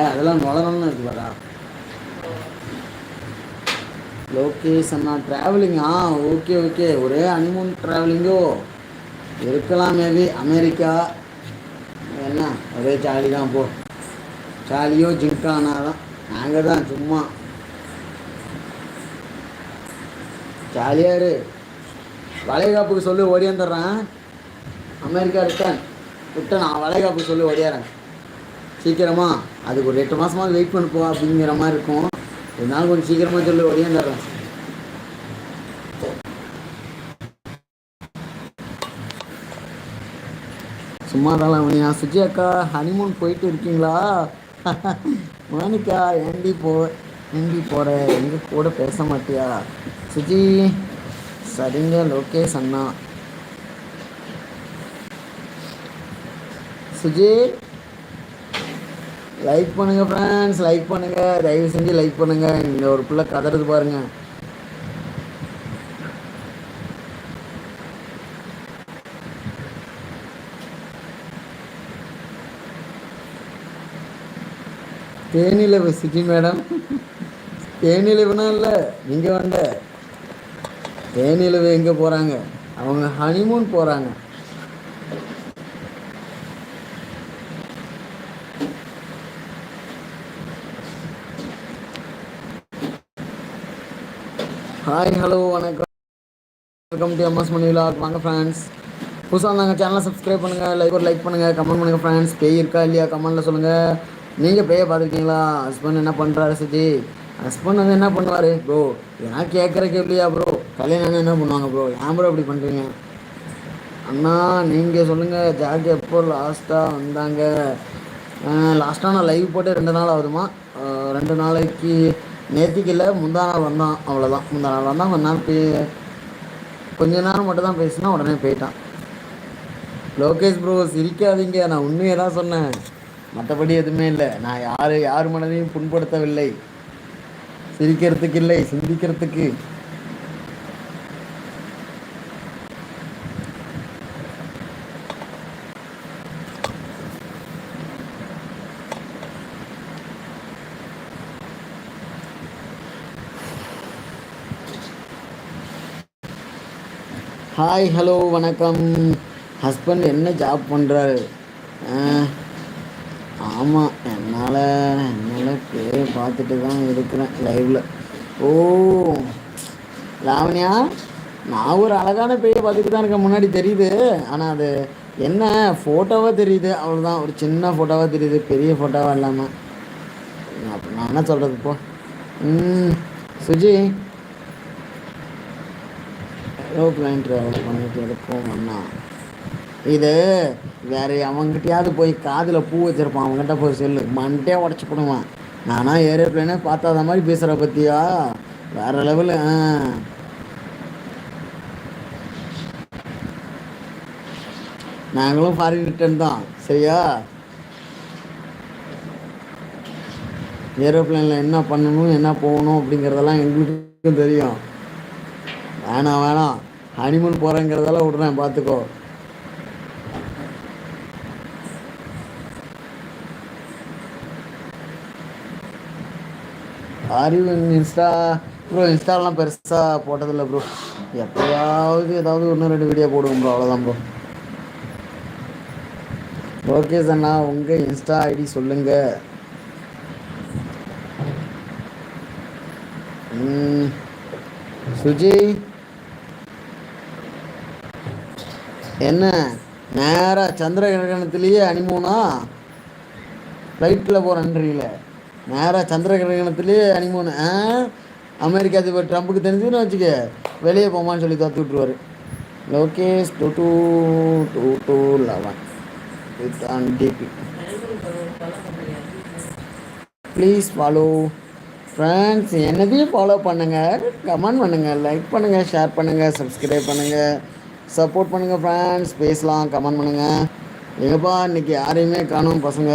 அதெல்லாம் நுழணும்னு இருக்கு பாரா. லோகேஷ் அண்ணா travelling. Okay okay. ஒரே ஹனிமூன் ட்ராவலிங்கோ இருக்கலாம். மேபி அமெரிக்கா என்ன ஒரே ஜாலி தான். போ ஜாலியோ ஜிங்கானா தான். நாங்கள் தான் சும்மா ஜாலியாக இரு. வளைகாப்புக்கு சொல்லி ஓடியாந்துடுறேன். அமெரிக்கா ரிட்டன் நான் வளைகாப்புக்கு சொல்லி ஓடியாரேன் சீக்கிரமா. அதுக்கு ஒரு 8 மாதமாக வெயிட் பண்ணிப்போ அப்படிங்கிற மாதிரி இருக்கும். ஒரு நாள் கொஞ்சம் சீக்கிரமாக சொல்லி ஓடியாந்துடுறேன். சும்மா தான் அவனியா. சுஜி அக்கா ஹனிமூன் போயிட்டு இருக்கீங்களா? மோனிகா ஏண்டி போகிற எங்கள் கூட பேச மாட்டியா? சுஜி சரிங்க லோகேஷ் அண்ணா. சுஜி லைக் பண்ணுங்க ஃப்ரெண்ட்ஸ், லைக் பண்ணுங்க, தயவு செஞ்சு லைக் பண்ணுங்க. இந்த ஒரு பிள்ளை கதறது பாருங்க. தேனிலவு சுஜி மேடம். தேனிலவுனா இல்லை, நீங்கள் வந்த தேனிலவு எங்கே போகிறாங்க? அவங்க ஹனிமூன் போகிறாங்க. ஹாய் ஹலோ வணக்கம், welcome to MS Mani vlog. வாங்க ஃப்ரெண்ட்ஸ், புதுசாக வந்தாங்க சேனலை சப்ஸ்கிரைப் பண்ணுங்கள், லைக் பண்ணுங்கள், கமெண்ட் பண்ணுங்கள் ஃப்ரெண்ட்ஸ். பேய் இருக்கா இல்லையா கமெண்ட்டில் சொல்லுங்கள். நீங்கள் பேயை பார்த்துருக்கீங்களா? ஹஸ்பண்ட் என்ன பண்ணுறாரு சுஜி? ஹஸ்பண்ட் வந்து என்ன பண்ணுவார் ப்ரோ? ஏன்னா கேட்குற கேள்வியா ப்ரோ? கல்யாணம் என்ன பண்ணுவாங்க ப்ரோ? ஏன் ப்ரோ அப்படி பண்ணுறீங்க அண்ணா? நீங்கள் சொல்லுங்கள். ஜாக் எப்போ லாஸ்ட்டாக வந்தாங்க? லாஸ்ட்டாக நான் லைவ் போட்டு 2 நாள் ஆகுதுமா. 2 நாளைக்கு நேற்றுக்கு இல்லை, முந்தா நாள் வந்தான். அவ்வளோதான், முந்தா நாள் வந்தான். கொஞ்ச நேரம் மட்டும் தான் பேசினா, உடனே போயிட்டான். லோகேஷ் ப்ரோ சிரிக்காதீங்க, நான் உண்மையை தான் சொன்னேன், மற்றபடி எதுவுமே இல்லை. நான் யார் மனதையும் புண்படுத்தவில்லை. சிரிக்கிறதுக்கு இல்லை, சிந்திக்கிறதுக்கு. ஹாய் ஹலோ வணக்கம். ஹஸ்பண்ட் என்ன ஜாப் பண்ணுறாரு? ஆமாம், என்னால் பேர் பார்த்துட்டு தான் இருக்கிறேன் லைவில். ஓ லாவண்யா, நான் ஒரு அழகான பேயை பார்த்துட்டு தான் இருக்கேன், முன்னாடி தெரியுது. ஆனால் அது என்ன ஃபோட்டோவாக தெரியுது, அவ்வளோதான். ஒரு சின்ன ஃபோட்டோவாக தெரியுது, பெரிய ஃபோட்டோவாக இல்லாமல். அப்போ நான் என்ன சொல்கிறது இப்போ? சுஜி ஏரோப்ளைன் ட்ராவல் பண்ணிட்டு இருக்கோம் அண்ணா. இது வேறு அவங்ககிட்டயாவது போய் காதில் பூ வச்சுருப்பான், அவங்ககிட்ட போய் சொல்லு, மண்டே உடச்சி போடுவான். நானா ஏரோப்ளைனே பார்த்தாத மாதிரி பேசுகிற பற்றியா? வேறு லெவலு. நாங்களும் ஃபாரின் ரிட்டர்ன் தான், சரியா? ஏரோப்ளைனில் என்ன பண்ணணும், என்ன போகணும் அப்படிங்கிறதெல்லாம் எங்களுக்கும் தெரியும். வேணாம் ஹனிமூன் போகிறேங்கிறதெல்லாம் விட்றேன், பார்த்துக்கோ. அறிவு இன்ஸ்டா ப்ரோ? இன்ஸ்டாலாம் பெருசாக போட்டதில்லை ப்ரோ. எப்போயாவது ஏதாவது 1-2 வீடியோ போடுவோம் ப்ரோ, அவ்வளோதான் ப்ரோ. ஓகே அண்ணா, உங்கள் இன்ஸ்டா ஐடி சொல்லுங்கள். சுஜி என்ன நேராக சந்திர கிரகணத்துலேயே ஹனிமூனா? ஃப்ளைட்டில் போகிறேன்றீங்கள, நேராக சந்திர கிரகணத்துலேயே ஹனிமூனு. அமெரிக்கா அதிபர் ட்ரம்ப்புக்கு தெரிஞ்சுன்னு வச்சுக்க, வெளியே போமான்னு சொல்லி தத்து விட்ருவார். Lokesh 2211 with on DP. Please follow friends. என்னதையும் ஃபாலோ பண்ணுங்கள், கமெண்ட் பண்ணுங்கள், லைக் பண்ணுங்கள், ஷேர் பண்ணுங்கள், சப்ஸ்கிரைப் பண்ணுங்கள், சப்போர்ட் பண்ணுங்கள் ஃப்ரெண்ட்ஸ். பேசலாம், கமெண்ட் பண்ணுங்கள். எங்கப்பா இன்றைக்கி யாரையுமே காணும், பசங்க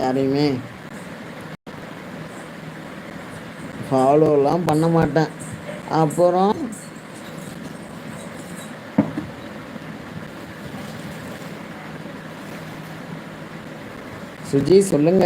யாரையுமே ஃபாலோலாம் பண்ண மாட்டேன். அப்புறம் சுஜி சொல்லுங்க.